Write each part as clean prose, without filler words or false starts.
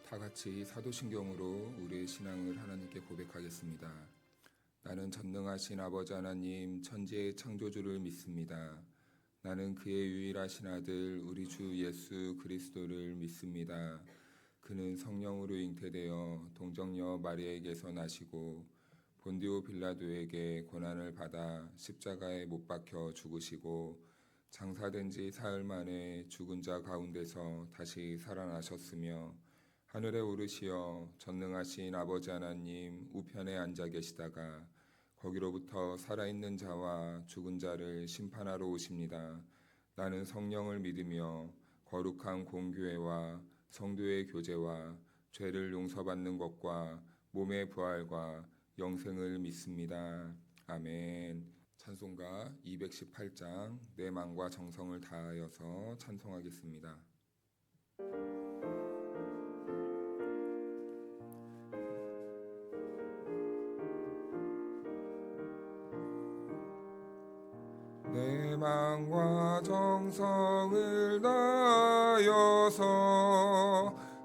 다 같이 사도신경으로 우리의 신앙을 하나님께 고백하겠습니다. 나는 전능하신 아버지 하나님 천지의 창조주를 믿습니다. 나는 그의 유일하신 아들 우리 주 예수 그리스도를 믿습니다. 그는 성령으로 잉태되어 동정녀 마리아에게서 나시고 본디오 빌라도에게 고난을 받아 십자가에 못 박혀 죽으시고 장사된 지 사흘 만에 죽은 자 가운데서 다시 살아나셨으며 하늘에 오르시어 전능하신 아버지 하나님 우편에 앉아 계시다가 거기로부터 살아있는 자와 죽은 자를 심판하러 오십니다. 나는 성령을 믿으며 거룩한 공교회와 성도의 교제와 죄를 용서받는 것과 몸의 부활과 영생을 믿습니다. 아멘. 찬송가 218장 내 마음과 정성을 다하여서 찬송하겠습니다. 내 마음과 정성을 다하여서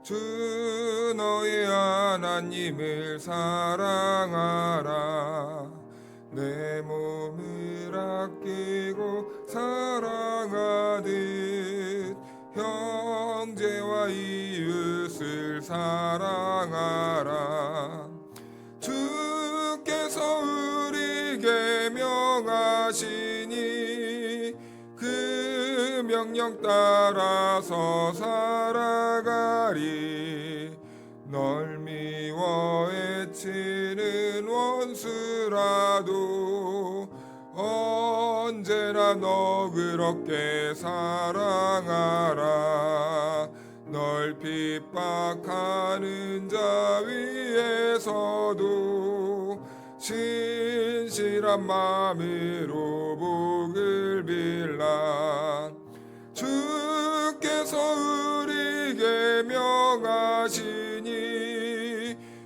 주 너의 하나님을 사랑하라. 내 몸을 아끼고 사랑하듯 형제와 이웃을 사랑하라. 주께서 우리에게 명하시니 그 명령 따라서 살아가리. 널 미워 해치는 원수라도 언제나 너그럽게 사랑하라. 널 핍박하는 자 위에서도 신실한 마음으로 복을 빌라. 주께서 우리에게 명하시니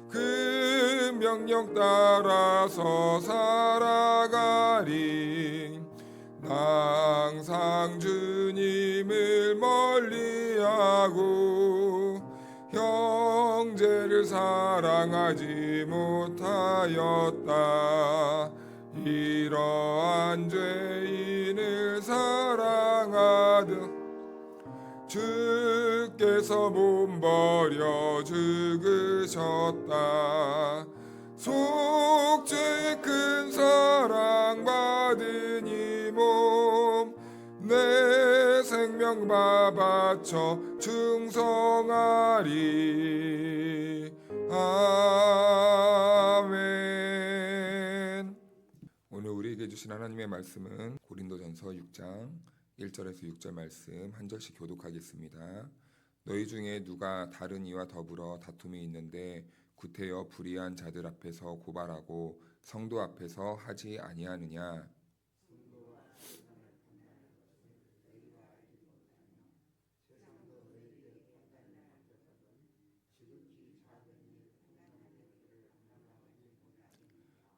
그 명령 따라서 살아가리. 나 항상 주님을 멀리하고 형제를 사랑하지 못하였다. 이러한 죄인을 사랑하듯 주께서 몸 버려 죽으셨다. 속죄의 큰 사랑 받은 이 몸 내 생명 바쳐 충성하리. 아멘. 오늘 우리에게 주신 하나님의 말씀은 고린도전서 6장 1절에서 6절 말씀 한 절씩 교독하겠습니다. 너희 중에 누가 다른 이와 더불어 다툼이 있는데 구태여 불의한 자들 앞에서 고발하고 성도 앞에서 하지 아니하느냐.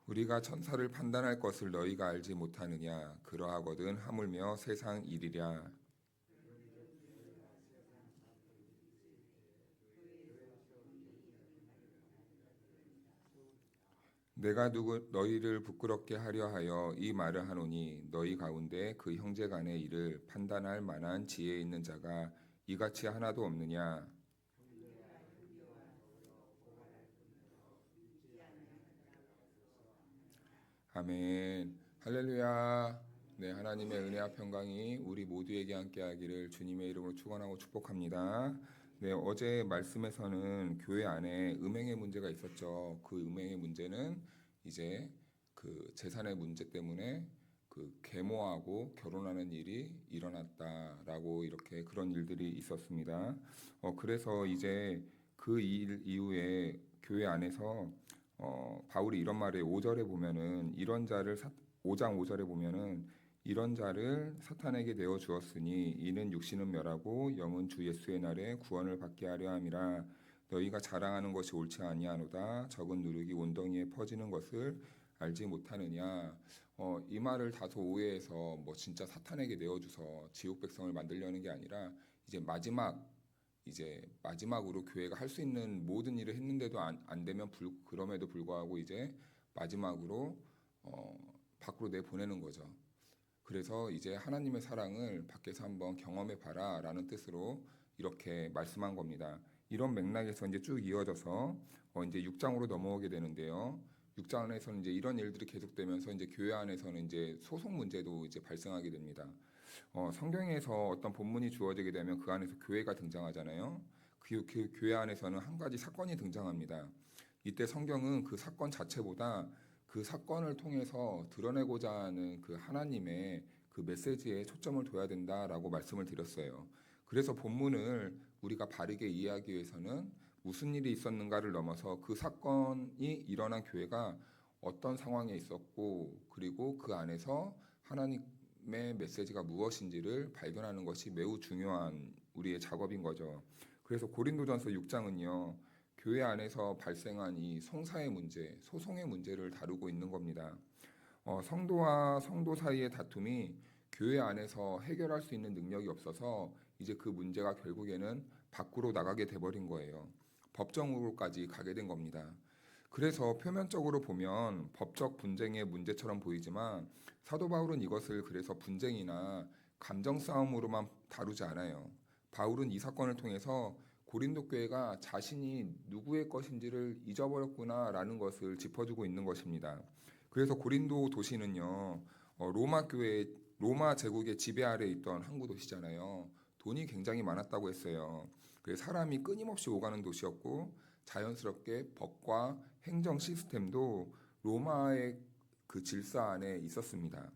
우리가 천사를 판단할 것을 너희가 알지 못하느냐. 그러하거든 하물며 세상 일이랴. 내가 너희를 부끄럽게 하려 하여 이 말을 하노니 너희 가운데 그 형제 간의 일을 판단할 만한 지혜 있는 자가 이같이 하나도 없느냐. 아멘. 할렐루야. 네, 하나님의 은혜와 평강이 우리 모두에게 함께하기를 주님의 이름으로 축원하고 축복합니다. 네, 어제 말씀에서는 교회 안에 음행의 문제가 있었죠. 그 음행의 문제는 이제 그 재산의 문제 때문에 그 계모하고 결혼하는 일이 일어났다라고 이렇게 그런 일들이 있었습니다. 그래서 이제 그 일 이후에 교회 안에서 바울이 이런 말에 5절에 보면은 5장 5절에 보면은 이런 자를 사탄에게 내어 주었으니 이는 육신은 멸하고 영은 주 예수의 날에 구원을 받게 하려 함이라. 너희가 자랑하는 것이 옳지 아니하노다. 적은 누룩이 온덩이에 퍼지는 것을 알지 못하느냐. 이 말을 다소 오해해서 뭐 진짜 사탄에게 내어 주서 지옥 백성을 만들려는 게 아니라 이제 마지막 이제 마지막으로 교회가 할 수 있는 모든 일을 했는데도 안 되면 그럼에도 불구하고 이제 마지막으로 밖으로 내보내는 거죠. 그래서 이제 하나님의 사랑을 밖에서 한번 경험해 봐라라는 뜻으로 이렇게 말씀한 겁니다. 이런 맥락에서 이제 쭉 이어져서 이제 6장으로 넘어오게 되는데요. 6장 안에서는 이제 이런 일들이 계속되면서 이제 교회 안에서는 이제 소송 문제도 이제 발생하게 됩니다. 성경에서 어떤 본문이 주어지게 되면 그 안에서 교회가 등장하잖아요. 그 교회 안에서는 한 가지 사건이 등장합니다. 이때 성경은 그 사건 자체보다 그 사건을 통해서 드러내고자 하는 그 하나님의 그 메시지에 초점을 둬야 된다라고 말씀을 드렸어요. 그래서 본문을 우리가 바르게 이해하기 위해서는 무슨 일이 있었는가를 넘어서 그 사건이 일어난 교회가 어떤 상황에 있었고 그리고 그 안에서 하나님의 메시지가 무엇인지를 발견하는 것이 매우 중요한 우리의 작업인 거죠. 그래서 고린도전서 6장은요. 교회 안에서 발생한 이 성사의 문제, 소송의 문제를 다루고 있는 겁니다. 성도와 성도 사이의 다툼이 교회 안에서 해결할 수 있는 능력이 없어서 이제 그 문제가 결국에는 밖으로 나가게 돼버린 거예요. 법정으로까지 가게 된 겁니다. 그래서 표면적으로 보면 법적 분쟁의 문제처럼 보이지만 사도 바울은 이것을 그래서 분쟁이나 감정 싸움으로만 다루지 않아요. 바울은 이 사건을 통해서 고린도 교회가 자신이 누구의 것인지를 잊어버렸구나라는 것을 짚어주고 있는 것입니다. 그래서 고린도 도시는요, 로마 제국의 지배 아래에 있던 항구 도시잖아요. 돈이 굉장히 많았다고 했어요. 그래서 사람이 끊임없이 오가는 도시였고 자연스럽게 법과 행정 시스템도 로마의 그 질서 안에 있었습니다.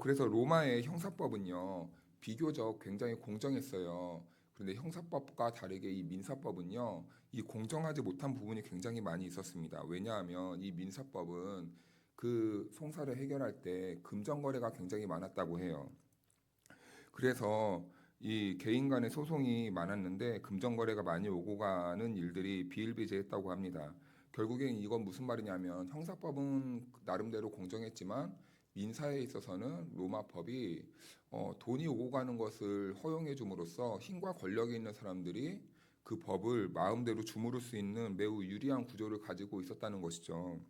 그래서 로마의 형사법은요, 비교적 굉장히 공정했어요. 그런데 형사법과 다르게 이 민사법은요, 이 공정하지 못한 부분이 굉장히 많이 있었습니다. 왜냐하면 이 민사법은 그 송사를 해결할 때 금전거래가 굉장히 많았다고 해요. 그래서 이 개인 간의 소송이 많았는데 금전거래가 많이 오고 가는 일들이 비일비재했다고 합니다. 결국엔 이건 무슨 말이냐면 형사법은 나름대로 공정했지만 민사에 있어서는 로마법이 돈이 오고 가는 것을 허용해 줌으로써 힘과 권력이 있는 사람들이 그 법을 마음대로 주무를 수 있는 매우 유리한 구조를 가지고 있었다는 것이죠.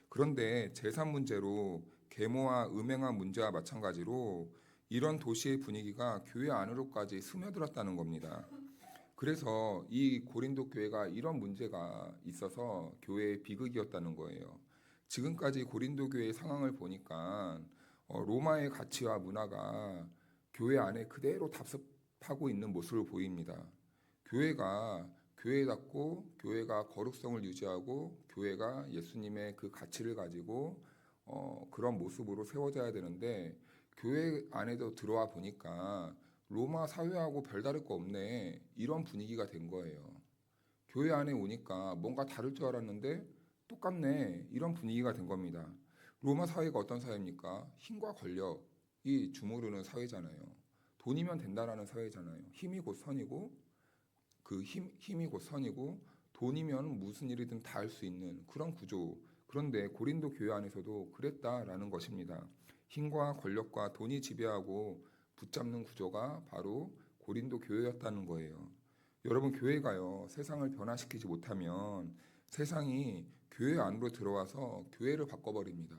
그런데 재산 문제로 계모와 음행한 문제와 마찬가지로 이런 도시의 분위기가 교회 안으로까지 스며들었다는 겁니다. 그래서 이 고린도 교회가 이런 문제가 있어서 교회의 비극이었다는 거예요. 지금까지 고린도 교회의 상황을 보니까 로마의 가치와 문화가 교회 안에 그대로 답습하고 있는 모습을 보입니다. 교회가 교회답고 교회가 거룩성을 유지하고 교회가 예수님의 그 가치를 가지고 그런 모습으로 세워져야 되는데 교회 안에도 들어와 보니까 로마 사회하고 별다를 거 없네 이런 분위기가 된 거예요. 교회 안에 오니까 뭔가 다를 줄 알았는데 똑같네 이런 분위기가 된 겁니다. 로마 사회가 어떤 사회입니까? 힘과 권력이 주무르는 사회잖아요. 돈이면 된다라는 사회잖아요. 힘이 곧 선이고 힘이 곧 선이고 돈이면 무슨 일이든 다 할 수 있는 그런 구조. 그런데 고린도 교회 안에서도 그랬다라는 것입니다. 힘과 권력과 돈이 지배하고 붙잡는 구조가 바로 고린도 교회였다는 거예요. 여러분 교회가요 세상을 변화시키지 못하면 세상이 교회 안으로 들어와서 교회를 바꿔버립니다.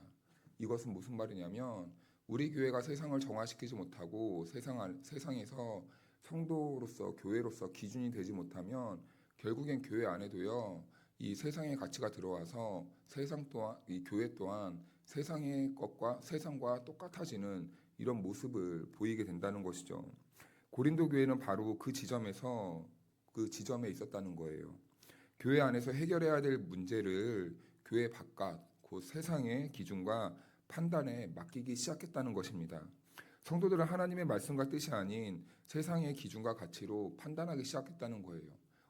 이것은 무슨 말이냐면 우리 교회가 세상을 정화시키지 못하고 세상에서 성도로서 교회로서 기준이 되지 못하면 결국엔 교회 안에도요 이 세상의 가치가 들어와서 세상 또한 이 교회 또한 세상의 것과 세상과 똑같아지는 이런 모습을 보이게 된다는 것이죠. 고린도 교회는 바로 그 지점에 있었다는 거예요. 교회 안에서 해결해야 될 문제를 교회 바깥 곧 세상의 기준과 판단에 맡기기 시작했다는 것입니다. 성도들은 하나님의 말씀과 뜻이 아닌 세상의 기준과 가치로 판단하기 시작했다는 거예요.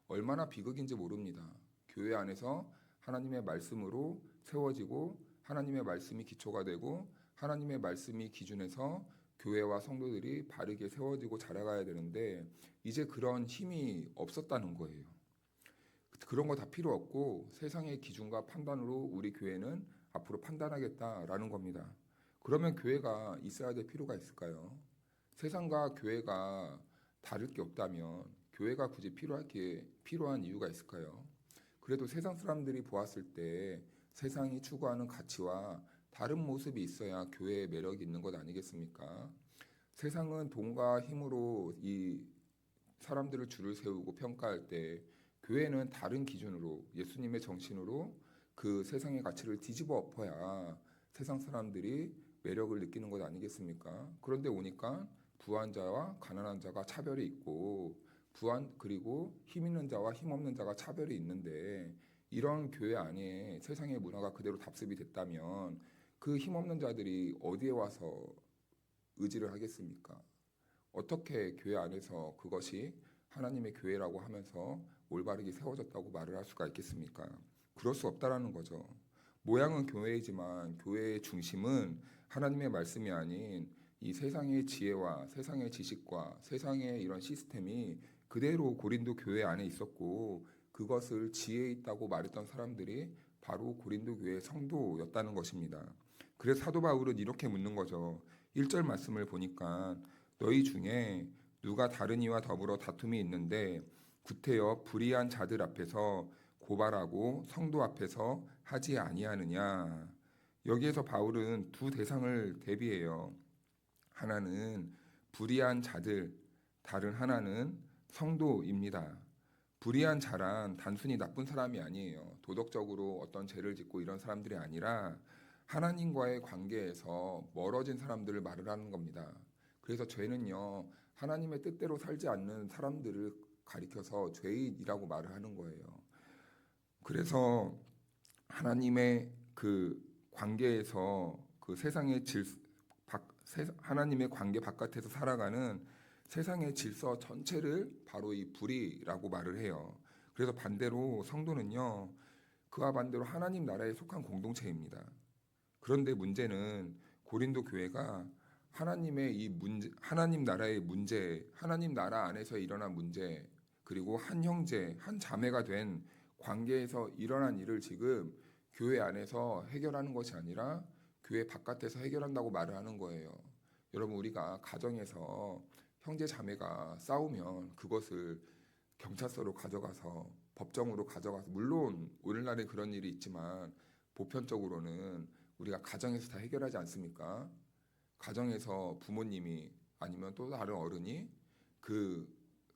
얼마나 비극인지 모릅니다. 교회 안에서 하나님의 말씀으로 세워지고 하나님의 말씀이 기초가 되고 하나님의 말씀이 기준에서 교회와 성도들이 바르게 세워지고 자라가야 되는데 이제 그런 힘이 없었다는 거예요. 그런 거 다 필요 없고 세상의 기준과 판단으로 우리 교회는 앞으로 판단하겠다라는 겁니다. 그러면 교회가 있어야 될 필요가 있을까요? 세상과 교회가 다를 게 없다면 교회가 굳이 필요한 이유가 있을까요? 그래도 세상 사람들이 보았을 때 세상이 추구하는 가치와 다른 모습이 있어야 교회의 매력이 있는 것 아니겠습니까? 세상은 돈과 힘으로 이 사람들을 줄을 세우고 평가할 때 교회는 다른 기준으로 예수님의 정신으로 그 세상의 가치를 뒤집어 엎어야 세상 사람들이 매력을 느끼는 것 아니겠습니까? 그런데 오니까 부한 자와 가난한 자가 차별이 있고 그리고 힘 있는 자와 힘 없는 자가 차별이 있는데 이런 교회 안에 세상의 문화가 그대로 답습이 됐다면 그 힘 없는 자들이 어디에 와서 의지를 하겠습니까? 어떻게 교회 안에서 그것이 하나님의 교회라고 하면서 올바르게 세워졌다고 말을 할 수가 있겠습니까? 그럴 수 없다라는 거죠. 모양은 교회이지만 교회의 중심은 하나님의 말씀이 아닌 이 세상의 지혜와 세상의 지식과 세상의 이런 시스템이 그대로 고린도 교회 안에 있었고 그것을 지혜 있다고 말했던 사람들이 바로 고린도 교회의 성도였다는 것입니다. 그래서 사도 바울은 이렇게 묻는 거죠. 1절 말씀을 보니까 너희 중에 누가 다른 이와 더불어 다툼이 있는데 구태여 불의한 자들 앞에서 고발하고 성도 앞에서 하지 아니하느냐. 여기에서 바울은 두 대상을 대비해요. 하나는 불의한 자들, 다른 하나는 성도입니다. 불의한 자란 단순히 나쁜 사람이 아니에요. 도덕적으로 어떤 죄를 짓고 이런 사람들이 아니라 하나님과의 관계에서 멀어진 사람들을 말을 하는 겁니다. 그래서 죄는요, 하나님의 뜻대로 살지 않는 사람들을 가리켜서 죄인이라고 말을 하는 거예요. 그래서 하나님의 그 관계에서 그 하나님의 관계 바깥에서 살아가는 세상의 질서 전체를 바로 이 불의라고 말을 해요. 그래서 반대로 성도는요, 그와 반대로 하나님 나라에 속한 공동체입니다. 그런데 문제는 고린도 교회가 하나님 나라의 문제, 하나님 나라 안에서 일어난 문제, 그리고 한 형제, 한 자매가 된 관계에서 일어난 일을 지금 교회 안에서 해결하는 것이 아니라 교회 바깥에서 해결한다고 말을 하는 거예요. 여러분, 우리가 가정에서 형제 자매가 싸우면 그것을 경찰서로 가져가서 법정으로 가져가서, 물론 오늘날에 그런 일이 있지만 보편적으로는 우리가 가정에서 다 해결하지 않습니까? 가정에서 부모님이 아니면 또 다른 어른이 그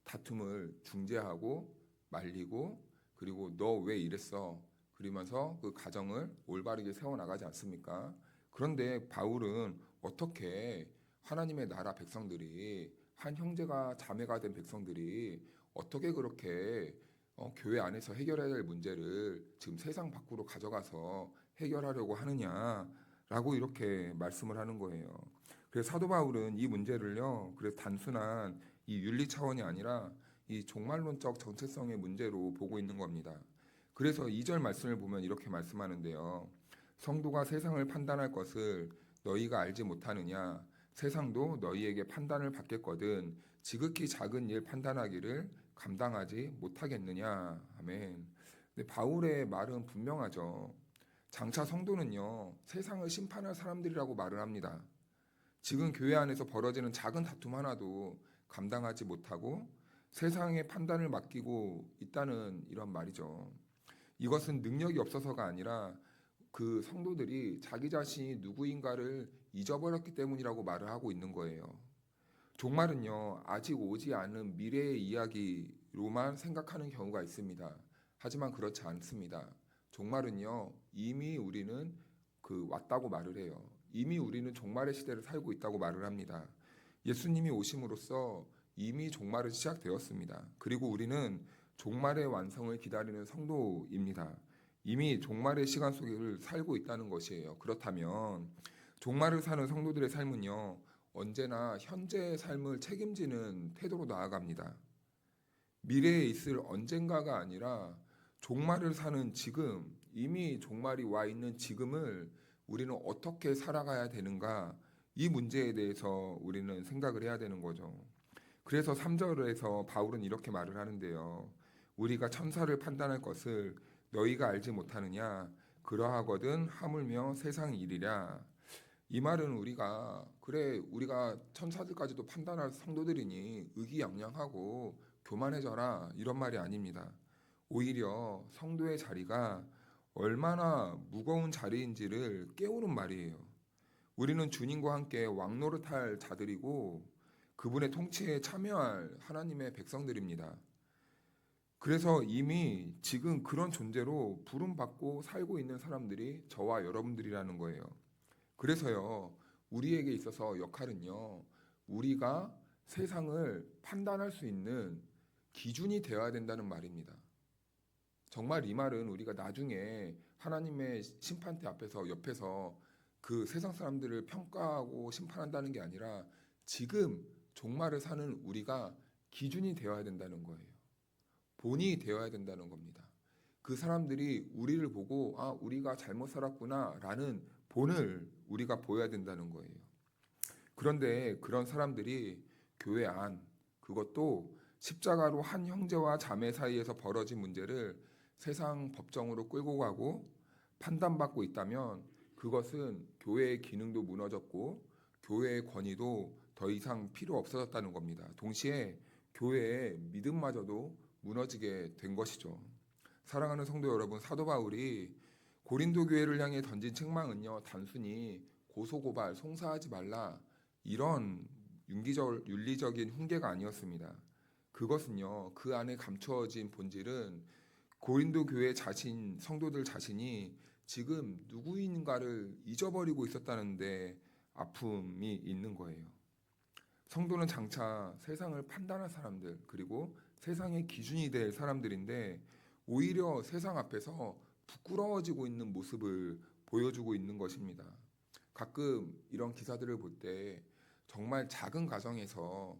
다툼을 중재하고 말리고, 그리고 너 왜 이랬어? 그러면서 그 가정을 올바르게 세워나가지 않습니까? 그런데 바울은 어떻게 하나님의 나라 백성들이, 한 형제가 자매가 된 백성들이 어떻게 그렇게 교회 안에서 해결해야 될 문제를 지금 세상 밖으로 가져가서 해결하려고 하느냐라고 이렇게 말씀을 하는 거예요. 그래서 사도 바울은 이 문제를요, 그래서 단순한 이 윤리 차원이 아니라 이 종말론적 정체성의 문제로 보고 있는 겁니다. 그래서 2절 말씀을 보면 이렇게 말씀하는데요. 성도가 세상을 판단할 것을 너희가 알지 못하느냐? 세상도 너희에게 판단을 받겠거든 지극히 작은 일 판단하기를 감당하지 못하겠느냐? 아멘. 근데 바울의 말은 분명하죠. 장차 성도는요, 세상을 심판할 사람들이라고 말을 합니다. 지금 교회 안에서 벌어지는 작은 다툼 하나도 감당하지 못하고 세상의 판단을 맡기고 있다는 이런 말이죠. 이것은 능력이 없어서가 아니라 그 성도들이 자기 자신이 누구인가를 잊어버렸기 때문이라고 말을 하고 있는 거예요. 종말은요, 아직 오지 않은 미래의 이야기로만 생각하는 경우가 있습니다. 하지만 그렇지 않습니다. 종말은요, 이미 우리는 왔다고 말을 해요. 이미 우리는 종말의 시대를 살고 있다고 말을 합니다. 예수님이 오심으로써 이미 종말은 시작되었습니다. 그리고 우리는 종말의 완성을 기다리는 성도입니다. 이미 종말의 시간 속을 살고 있다는 것이에요. 그렇다면 종말을 사는 성도들의 삶은요, 언제나 현재의 삶을 책임지는 태도로 나아갑니다. 미래에 있을 언젠가가 아니라 종말을 사는 지금, 이미 종말이 와 있는 지금을 우리는 어떻게 살아가야 되는가, 이 문제에 대해서 우리는 생각을 해야 되는 거죠. 그래서 3절에서 바울은 이렇게 말을 하는데요. 우리가 천사를 판단할 것을 너희가 알지 못하느냐? 그러하거든 하물며 세상 일이랴. 이 말은 우리가 천사들까지도 판단할 성도들이니 의기양양하고 교만해져라 이런 말이 아닙니다. 오히려 성도의 자리가 얼마나 무거운 자리인지를 깨우는 말이에요. 우리는 주님과 함께 왕노릇할 자들이고 그분의 통치에 참여할 하나님의 백성들입니다. 그래서 이미 지금 그런 존재로 부름받고 살고 있는 사람들이 저와 여러분들이라는 거예요. 그래서요, 우리에게 있어서 역할은요, 우리가 세상을 판단할 수 있는 기준이 되어야 된다는 말입니다. 정말 이 말은 우리가 나중에 하나님의 심판대 앞에서 옆에서 그 세상 사람들을 평가하고 심판한다는 게 아니라 지금 종말을 사는 우리가 기준이 되어야 된다는 거예요. 본이 되어야 된다는 겁니다. 그 사람들이 우리를 보고 아, 우리가 잘못 살았구나라는 본을 우리가 보여야 된다는 거예요. 그런데 그런 사람들이 교회 안, 그것도 십자가로 한 형제와 자매 사이에서 벌어진 문제를 세상 법정으로 끌고 가고 판단받고 있다면 그것은 교회의 기능도 무너졌고 교회의 권위도 더 이상 필요 없어졌다는 겁니다. 동시에 교회의 믿음마저도 무너지게 된 것이죠. 사랑하는 성도 여러분, 사도 바울이 고린도 교회를 향해 던진 책망은요, 단순히 고소고발, 송사하지 말라 이런 윤리적인 훈계가 아니었습니다. 그것은요, 그 안에 감추어진 본질은 고린도 교회 자신, 성도들 자신이 지금 누구인가를 잊어버리고 있었다는데 아픔이 있는 거예요. 성도는 장차 세상을 판단할 사람들, 그리고 세상의 기준이 될 사람들인데 오히려 세상 앞에서 부끄러워지고 있는 모습을 보여주고 있는 것입니다. 가끔 이런 기사들을 볼 때 정말 작은 가정에서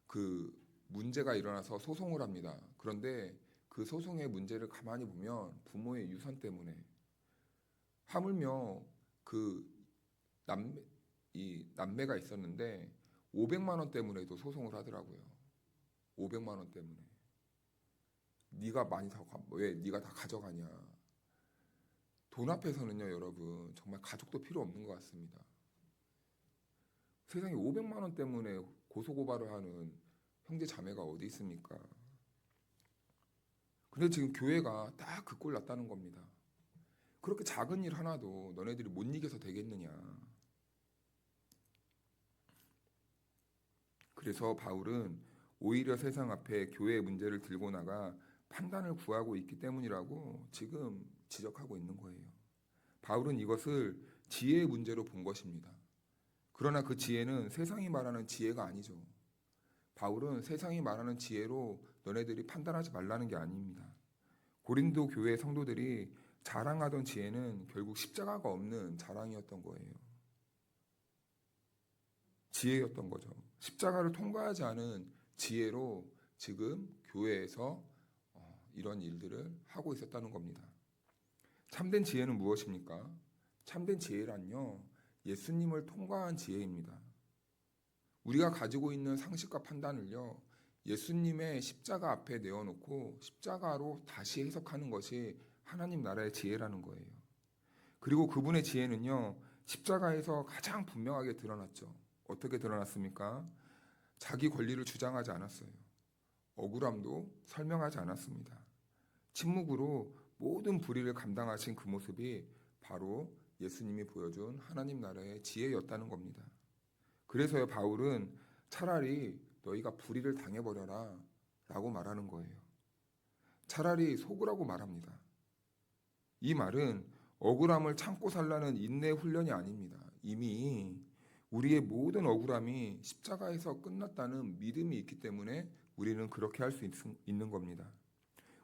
그 문제가 일어나서 소송을 합니다. 그런데 그 소송의 문제를 가만히 보면 부모의 유산 때문에 하물며 그 남매가 있었는데 500만 원 때문에도 소송을 하더라고요. 500만 원 때문에. 왜 네가 다 가져가냐. 돈 앞에서는요, 여러분, 정말 가족도 필요 없는 것 같습니다. 세상에 500만 원 때문에 고소고발을 하는 형제 자매가 어디 있습니까? 근데 지금 교회가 딱 그 꼴 났다는 겁니다. 그렇게 작은 일 하나도 너네들이 못 이겨서 되겠느냐. 그래서 바울은 오히려 세상 앞에 교회의 문제를 들고 나가 판단을 구하고 있기 때문이라고 지금 지적하고 있는 거예요. 바울은 이것을 지혜의 문제로 본 것입니다. 그러나 그 지혜는 세상이 말하는 지혜가 아니죠. 바울은 세상이 말하는 지혜로 너네들이 판단하지 말라는 게 아닙니다. 고린도 교회 성도들이 자랑하던 지혜는 결국 십자가가 없는 자랑이었던 거예요. 지혜였던 거죠. 십자가를 통과하지 않은 지혜로 지금 교회에서 이런 일들을 하고 있었다는 겁니다. 참된 지혜는 무엇입니까? 참된 지혜란요, 예수님을 통과한 지혜입니다. 우리가 가지고 있는 상식과 판단을요, 예수님의 십자가 앞에 내어놓고 십자가로 다시 해석하는 것이 하나님 나라의 지혜라는 거예요. 그리고 그분의 지혜는요, 십자가에서 가장 분명하게 드러났죠. 어떻게 드러났습니까? 자기 권리를 주장하지 않았어요. 억울함도 설명하지 않았습니다. 침묵으로 모든 불의를 감당하신 그 모습이 바로 예수님이 보여준 하나님 나라의 지혜였다는 겁니다. 그래서요, 바울은 차라리 너희가 불의를 당해버려라 라고 말하는 거예요. 차라리 속으라고 말합니다. 이 말은 억울함을 참고 살라는 인내 훈련이 아닙니다. 이미 우리의 모든 억울함이 십자가에서 끝났다는 믿음이 있기 때문에 우리는 그렇게 할 수 있는 겁니다.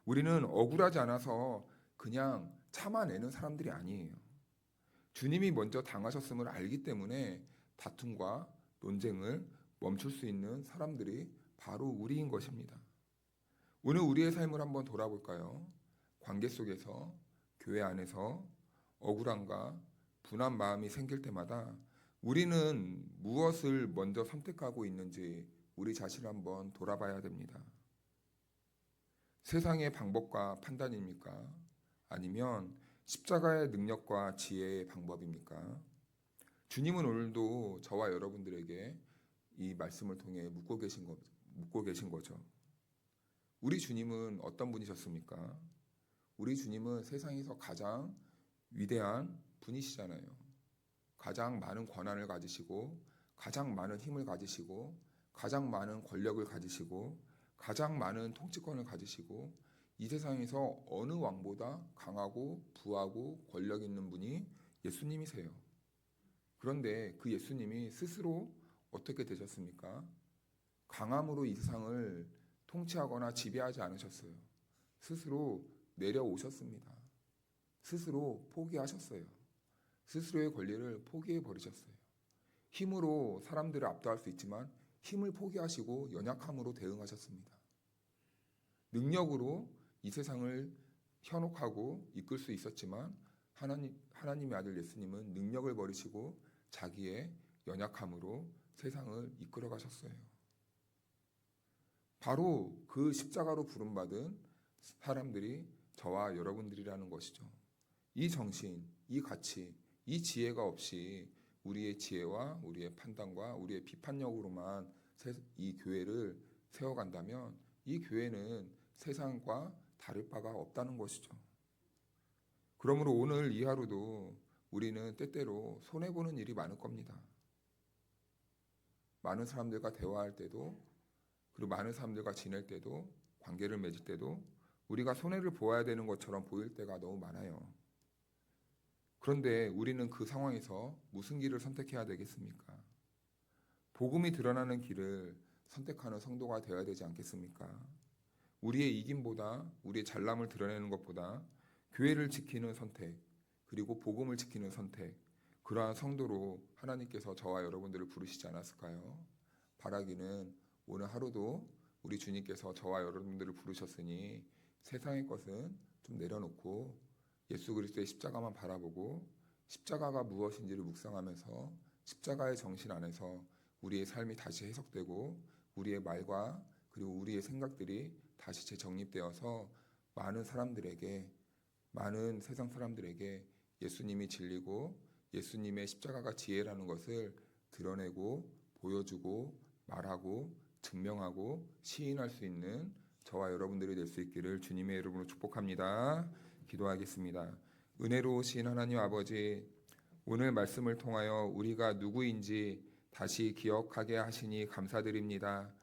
우리는 억울하지 않아서 그냥 참아내는 사람들이 아니에요. 주님이 먼저 당하셨음을 알기 때문에 다툼과 논쟁을 멈출 수 있는 사람들이 바로 우리인 것입니다. 오늘 우리의 삶을 한번 돌아볼까요? 관계 속에서, 교회 안에서 억울함과 분한 마음이 생길 때마다 우리는 무엇을 먼저 선택하고 있는지 우리 자신을 한번 돌아봐야 됩니다. 세상의 방법과 판단입니까? 아니면 십자가의 능력과 지혜의 방법입니까? 주님은 오늘도 저와 여러분들에게 이 말씀을 통해 묻고 계신 거죠. 우리 주님은 어떤 분이셨습니까? 우리 주님은 세상에서 가장 위대한 분이시잖아요. 가장 많은 권한을 가지시고 가장 많은 힘을 가지시고 가장 많은 권력을 가지시고 가장 많은 통치권을 가지시고 이 세상에서 어느 왕보다 강하고 부하고 권력 있는 분이 예수님이세요. 그런데 그 예수님이 스스로 어떻게 되셨습니까? 강함으로 이 세상을 통치하거나 지배하지 않으셨어요. 스스로 내려오셨습니다. 스스로 포기하셨어요. 스스로의 권리를 포기해 버리셨어요. 힘으로 사람들을 압도할 수 있지만 힘을 포기하시고 연약함으로 대응하셨습니다. 능력으로 이 세상을 현혹하고 이끌 수 있었지만 하나님의 아들 예수님은 능력을 버리시고 자기의 연약함으로 세상을 이끌어 가셨어요. 바로 그 십자가로 부름받은 사람들이 저와 여러분들이라는 것이죠. 이 정신, 이 가치, 이 지혜가 없이 우리의 지혜와 우리의 판단과 우리의 비판력으로만 이 교회를 세워간다면 이 교회는 세상과 다를 바가 없다는 것이죠. 그러므로 오늘 이 하루도 우리는 때때로 손해보는 일이 많을 겁니다. 많은 사람들과 대화할 때도 그리고 많은 사람들과 지낼 때도 관계를 맺을 때도 우리가 손해를 보아야 되는 것처럼 보일 때가 너무 많아요. 그런데 우리는 그 상황에서 무슨 길을 선택해야 되겠습니까? 복음이 드러나는 길을 선택하는 성도가 되어야 되지 않겠습니까? 우리의 이김보다 우리의 잘남을 드러내는 것보다 교회를 지키는 선택 그리고 복음을 지키는 선택 그러한 성도로 하나님께서 저와 여러분들을 부르시지 않았을까요? 바라기는 오늘 하루도 우리 주님께서 저와 여러분들을 부르셨으니 세상의 것은 좀 내려놓고 예수 그리스도의 십자가만 바라보고 십자가가 무엇인지를 묵상하면서 십자가의 정신 안에서 우리의 삶이 다시 해석되고 우리의 말과 그리고 우리의 생각들이 다시 재정립되어서 많은 사람들에게 많은 세상 사람들에게 예수님이 진리고 예수님의 십자가가 지혜라는 것을 드러내고 보여주고 말하고 증명하고 시인할 수 있는 저와 여러분들이 될 수 있기를 주님의 이름으로 축복합니다. 기도하겠습니다. 은혜로우신 하나님 아버지, 오늘 말씀을 통하여 우리가 누구인지 다시 기억하게 하시니 감사드립니다.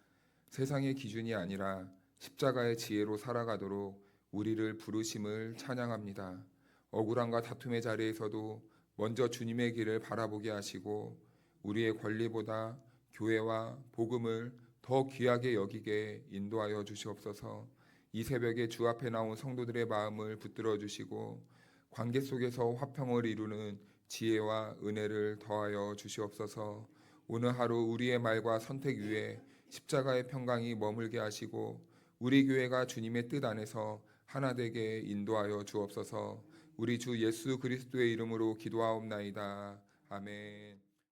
세상의 기준이 아니라 십자가의 지혜로 살아가도록 우리를 부르심을 찬양합니다. 억울함과 다툼의 자리에서도 먼저 주님의 길을 바라보게 하시고 우리의 권리보다 교회와 복음을 더 귀하게 여기게 인도하여 주시옵소서. 이 새벽에 주 앞에 나온 성도들의 마음을 붙들어 주시고 관계 속에서 화평을 이루는 지혜와 은혜를 더하여 주시옵소서. 오늘 하루 우리의 말과 선택 위에 십자가의 평강이 머물게 하시고 우리 교회가 주님의 뜻 안에서 하나 되게 인도하여 주옵소서. 우리 주 예수 그리스도의 이름으로 기도하옵나이다. 아멘.